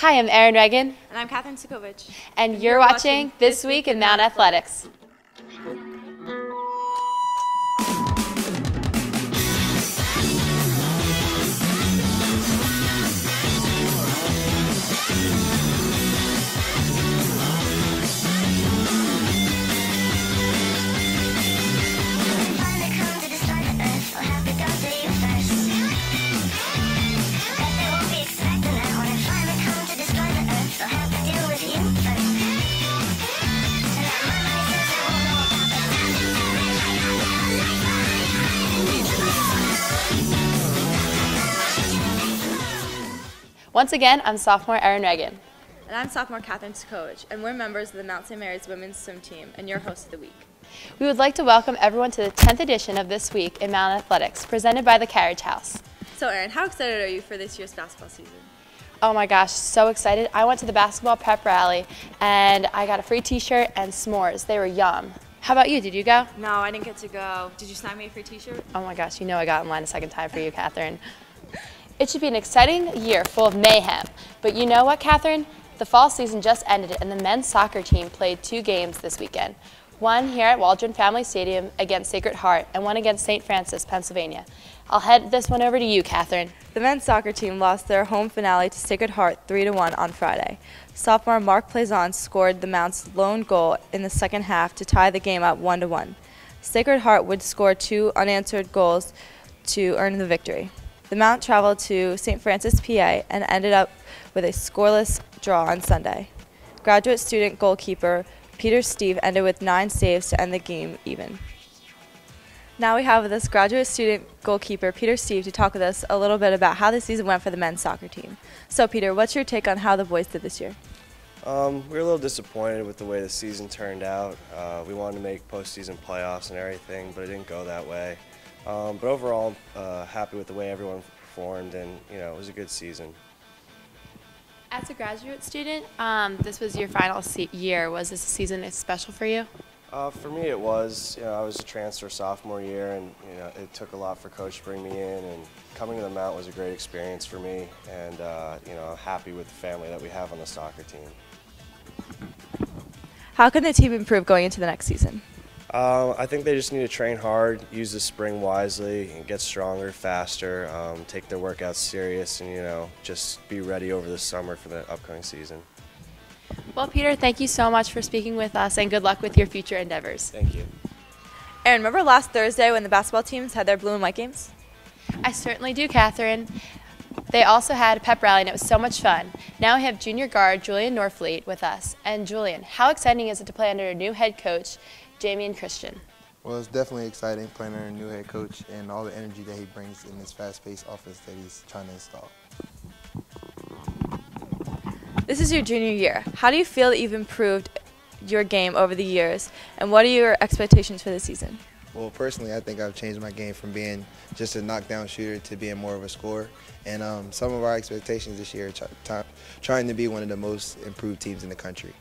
Hi, I'm Erin Regan. And I'm Sukovich. And you're watching This Week in Mount Athletics. Once again, I'm sophomore Erin Regan. And I'm sophomore Sukovich, and we're members of the Mount St. Mary's women's swim team and your host of the week. We would like to welcome everyone to the 10th edition of This Week in Mount Athletics, presented by the Carriage House. So Erin, how excited are you for this year's basketball season? Oh my gosh, so excited. I went to the basketball prep rally and I got a free t-shirt and s'mores. They were yum. How about you? Did you go? No, I didn't get to go. Did you snag me a free t-shirt? Oh my gosh, you know I got in line a second time for you, Catherine. It should be an exciting year full of mayhem. But you know what, Catherine? The fall season just ended and the men's soccer team played 2 games this weekend. One here at Waldron Family Stadium against Sacred Heart and one against St. Francis, Pennsylvania. I'll head this one over to you, Catherine. The men's soccer team lost their home finale to Sacred Heart 3-1 on Friday. Sophomore Mark Plaisance scored the Mount's lone goal in the second half to tie the game up 1-1. Sacred Heart would score 2 unanswered goals to earn the victory. The Mount traveled to St. Francis, PA, and ended up with a scoreless draw on Sunday. Graduate student goalkeeper Peter Steve ended with 9 saves to end the game even. Now we have with us graduate student goalkeeper Peter Steve to talk with us a little bit about how the season went for the men's soccer team. So Peter, what's your take on how the boys did this year? We were a little disappointed with the way the season turned out. We wanted to make postseason playoffs and everything, but it didn't go that way. But overall, happy with the way everyone performed, and it was a good season. As a graduate student, this was your final year. Was this season special for you? For me, it was. I was a transfer sophomore year, and it took a lot for Coach to bring me in. And coming to the Mount was a great experience for me, and happy with the family that we have on the soccer team. How can the team improve going into the next season? I think they just need to train hard, use the spring wisely, and get stronger, faster, take their workouts serious, and just be ready over the summer for the upcoming season. Well, Peter, thank you so much for speaking with us, and good luck with your future endeavors. Thank you. Erin, remember last Thursday when the basketball teams had their blue and white games? I certainly do, Catherine. They also had a pep rally, and it was so much fun. Now we have junior guard Julian Norfleet with us. And Julian, how exciting is it to play under a new head coach, Damian Christian? Well, it's definitely exciting playing under a new head coach and all the energy that he brings in this fast-paced offense that he's trying to install. This is your junior year. How do you feel that you've improved your game over the years, and what are your expectations for the season? Well, personally, I think I've changed my game from being just a knockdown shooter to being more of a scorer. And some of our expectations this year are trying to be one of the most improved teams in the country.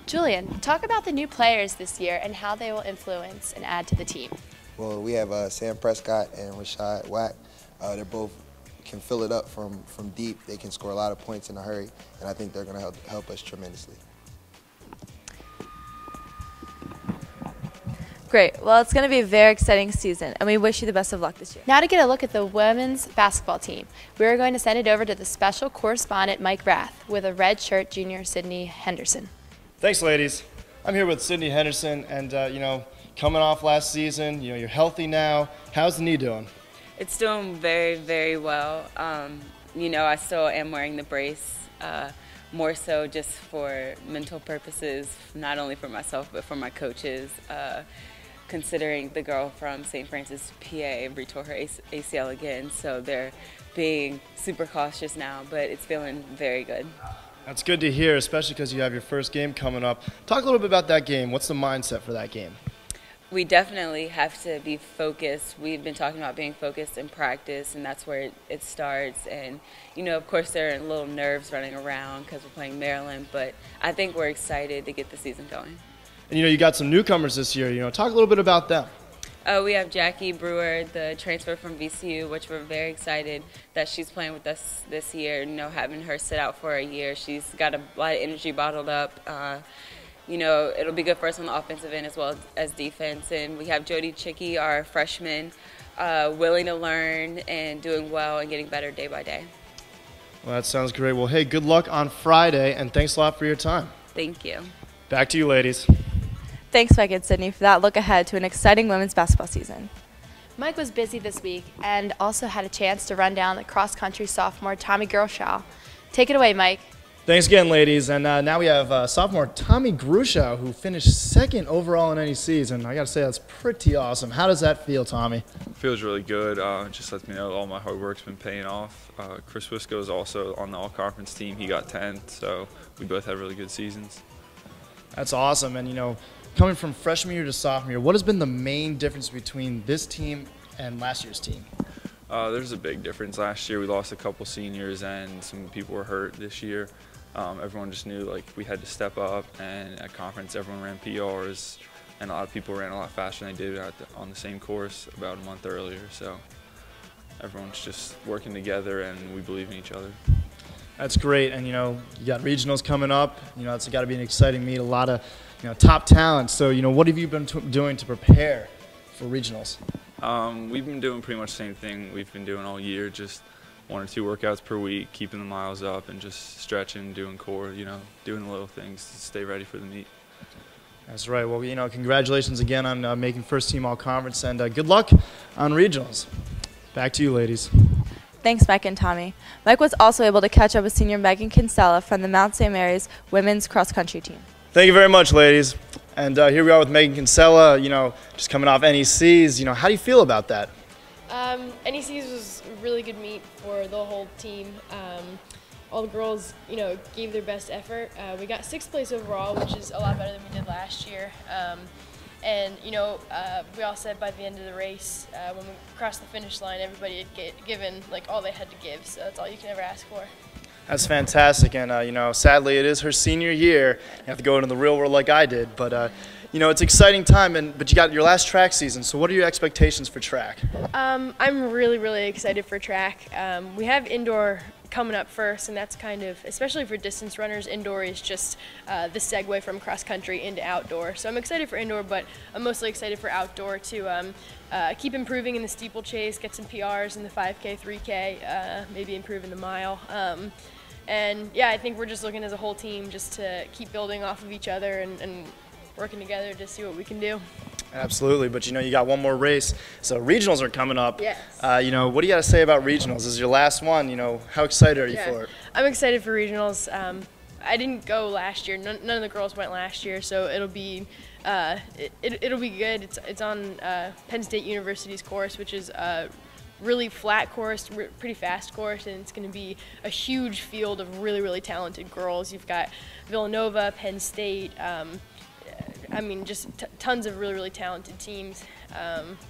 Julian, talk about the new players this year and how they will influence and add to the team. Well, we have Sam Prescott and Rashad Wack. They're both can fill it up from deep. They can score a lot of points in a hurry, and I think they're going to help us tremendously. Great. Well, it's going to be a very exciting season, and we wish you the best of luck this year. Now to get a look at the women's basketball team, we are going to send it over to the special correspondent Mike Rath with a red shirt junior Sydney Henderson. Thanks, ladies. I'm here with Sydney Henderson, and coming off last season, you're healthy now. How's the knee doing? It's doing very, very well. I still am wearing the brace, more so just for mental purposes, not only for myself but for my coaches. Considering the girl from St. Francis, PA, retore her ACL again, so they're being super cautious now, but it's feeling very good. That's good to hear, especially because you have your first game coming up. Talk a little bit about that game. What's the mindset for that game? We definitely have to be focused. We've been talking about being focused in practice, and that's where it starts. And, of course, there are little nerves running around because we're playing Maryland, but I think we're excited to get the season going. And, you got some newcomers this year. Talk a little bit about them. We have Jackie Brewer, the transfer from VCU, which we're very excited that she's playing with us this year. Having her sit out for a year, she's got a lot of energy bottled up. It'll be good for us on the offensive end as well as defense. And we have Jody Chicky, our freshman, willing to learn and doing well and getting better day by day. Well, that sounds great. Well, hey, good luck on Friday, and thanks a lot for your time. Thank you. Back to you, ladies. Thanks, Mike and Sydney, for that look ahead to an exciting women's basketball season. Mike was busy this week and also had a chance to run down the cross-country sophomore Tommy Groschow. Take it away, Mike. Thanks again, ladies. And now we have sophomore Tommy Gruschow, who finished second overall in NECs, and I got to say that's pretty awesome. How does that feel, Tommy? Feels really good. It just lets me know all my hard work's been paying off. Chris Wisco is also on the all-conference team. He got 10th, so we both had really good seasons. That's awesome. And, coming from freshman year to sophomore year, what has been the main difference between this team and last year's team? There's a big difference. Last year we lost a couple seniors and some people were hurt. This year everyone just knew we had to step up, and at conference everyone ran PRs and a lot of people ran a lot faster than they did on the same course about a month earlier. So everyone's just working together and we believe in each other. That's great. And, you got regionals coming up. It's got to be an exciting meet, a lot of, top talent. So, what have you been doing to prepare for regionals? We've been doing pretty much the same thing we've been doing all year, just 1 or 2 workouts per week, keeping the miles up and just stretching, doing core, doing the little things to stay ready for the meet. That's right. Well, congratulations again on making first team all-conference, and good luck on regionals. Back to you, ladies. Thanks, Mike and Tommy. Mike was also able to catch up with senior Megan Kinsella from the Mount St. Mary's women's cross-country team. Thank you very much, ladies. And here we are with Megan Kinsella, just coming off NECs. How do you feel about that? NECs was a really good meet for the whole team. All the girls, gave their best effort. We got 6th place overall, which is a lot better than we did last year. We all said by the end of the race, when we crossed the finish line, everybody had given all they had to give. So that's all you can ever ask for. That's fantastic. And, sadly, it is her senior year. You have to go into the real world like I did. But, it's an exciting time. But you got your last track season. So what are your expectations for track? I'm really, really excited for track. We have indoor coming up first, and that's kind of, especially for distance runners, indoor is just the segue from cross country into outdoor. So I'm excited for indoor, but I'm mostly excited for outdoor to keep improving in the steeplechase, get some PRs in the 5K, 3K, maybe improve in the mile. I think we're just looking as a whole team just to keep building off of each other and working together to see what we can do. Absolutely, but you got one more race, so regionals are coming up. Yes. What do you got to say about regionals? This is your last one. How excited are you for it? I'm excited for regionals. I didn't go last year. None of the girls went last year, so it'll be it'll be good. It's on Penn State University's course, which is a really flat course, pretty fast course, and it's going to be a huge field of really, really talented girls. You've got Villanova, Penn State. Just tons of really, really talented teams.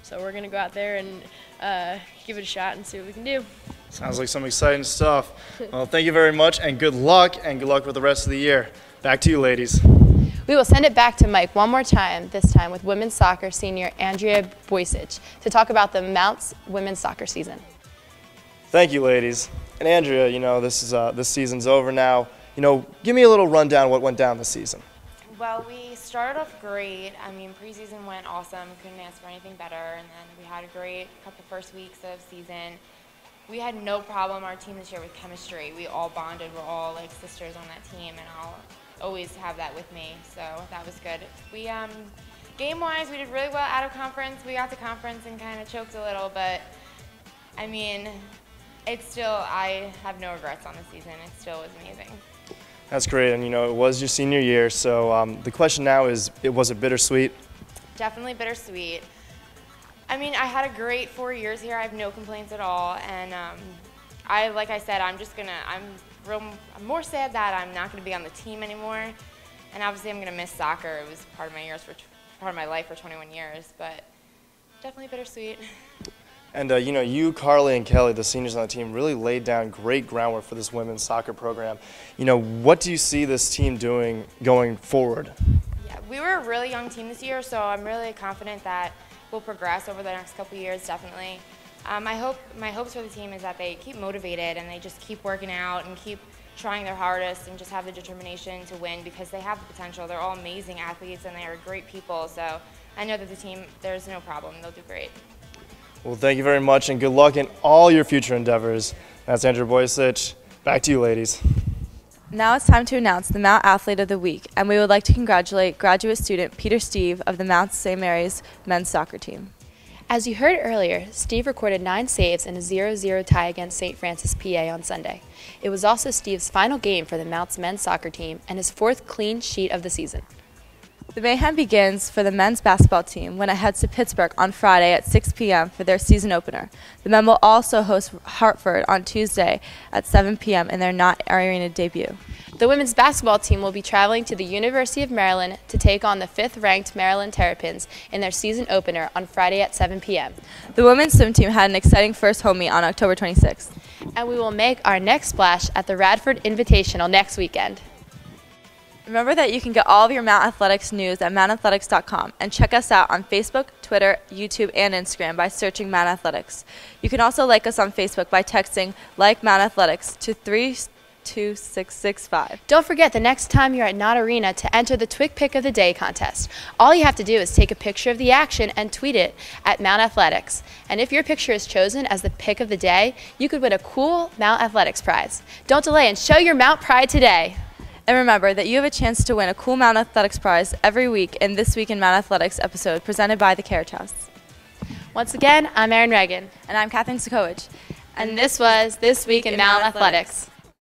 So we're going to go out there and give it a shot and see what we can do. Sounds like some exciting stuff. Well, thank you very much, and good luck with the rest of the year. Back to you, ladies. We will send it back to Mike one more time, this time with women's soccer senior Andrea Boysic, to talk about the Mounts women's soccer season. Thank you, ladies. And Andrea, this season's over now. Give me a little rundown of what went down this season. Well, we started off great. Preseason went awesome. Couldn't ask for anything better. And then we had a great couple first weeks of season. We had no problem, our team this year, with chemistry. We all bonded. We're all like sisters on that team, and I'll always have that with me. So that was good. We game-wise, we did really well out of conference. We got to conference and kind of choked a little, but it's still, I have no regrets on the season. It still was amazing. That's great, and it was your senior year, so the question now is, was it bittersweet? Definitely bittersweet. I had a great 4 years here. I have no complaints at all, and like I said, I'm more sad that I'm not going to be on the team anymore, and obviously I'm going to miss soccer. It was part of my life for 21 years, but definitely bittersweet. And, you, Carly, and Kelly, the seniors on the team, really laid down great groundwork for this women's soccer program. What do you see this team doing going forward? Yeah, we were a really young team this year, so I'm really confident that will progress over the next couple years, definitely. My hopes for the team is that they keep motivated and they just keep working out and keep trying their hardest and just have the determination to win because they have the potential. They're all amazing athletes and they are great people. So I know that the team, there's no problem. They'll do great. Well, thank you very much, and good luck in all your future endeavors. That's Andrew Boyasich. Back to you, ladies. Now it's time to announce the Mount Athlete of the Week, and we would like to congratulate graduate student Peter Steve of the Mount St. Mary's men's soccer team. As you heard earlier, Steve recorded 9 saves in a 0-0 tie against St. Francis, PA on Sunday. It was also Steve's final game for the Mount's men's soccer team and his 4th clean sheet of the season. The mayhem begins for the men's basketball team when it heads to Pittsburgh on Friday at 6 p.m. for their season opener. The men will also host Hartford on Tuesday at 7 p.m. in their Not Arena debut. The women's basketball team will be traveling to the University of Maryland to take on the 5th-ranked Maryland Terrapins in their season opener on Friday at 7 p.m. The women's swim team had an exciting first home meet on October 26th. And we will make our next splash at the Radford Invitational next weekend. Remember that you can get all of your Mount Athletics news at mountathletics.com and check us out on Facebook, Twitter, YouTube, and Instagram by searching Mount Athletics. You can also like us on Facebook by texting "Like Mount Athletics" to 32665. Don't forget the next time you're at Not Arena to enter the Twig Pick of the Day contest. All you have to do is take a picture of the action and tweet it at Mount Athletics. And if your picture is chosen as the pick of the day, you could win a cool Mount Athletics prize. Don't delay and show your Mount pride today. And remember that you have a chance to win a cool Mount Athletics prize every week in This Week in Mount Athletics episode presented by the Carriage House. Once again, I'm Erin Regan. And I'm Kathleen Sukovich. And this was This Week in Mount Athletics.